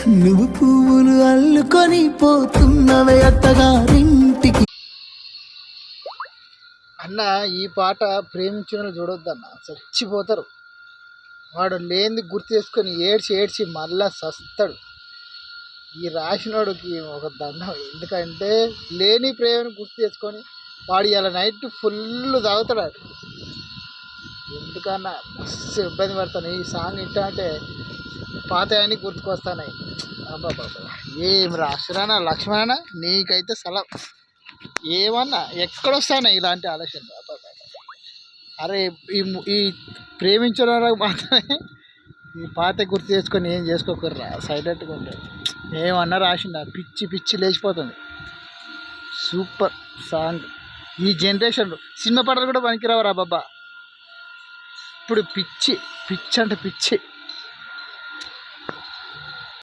నువ్వు పువ్వులు అల్లుకొని పోతున్నవే అత్తగారింటికి. అన్న ఈ పాట ప్రేమించిన చూడొద్దన్న, చచ్చిపోతారు. వాడు లేనిది గుర్తు చేసుకొని ఏడ్చి ఏడ్చి మళ్ళా సస్తాడు. ఈ రాసినోడికి ఒక దండం. ఎందుకంటే లేని ప్రేమను గుర్తు చేసుకొని వాడు ఇలా నైట్ ఫుల్ తాగుతాడు. ఎందుకన్నా మస్తు ఇబ్బంది పడతాను. ఈ సాంగ్ ఇంటా అంటే పాత అన్నీ గుర్తుకొస్తాయి. అబ్బాబ్బా ఏం రాసురానా లక్ష్మణ, నీకైతే సలం. ఏమన్నా ఎక్కడొస్తానా ఇలాంటి ఆలోచన. అబ్బాబ్బా అరే ఈ ప్రేమించిన వాళ్ళకి మాత్రమే ఈ పాత గుర్తు చేసుకొని ఏం చేసుకోకర్రా, సైలెంట్గా ఉంటుంది. ఏమన్నా రాసిండా, పిచ్చి పిచ్చి లేచిపోతుంది. Super song. ఈ జనరేషన్లో సినిమా పాటలు కూడా పనికిరావరా బాబా. ఇప్పుడు పిచ్చి పిచ్చి అంటే పిచ్చి.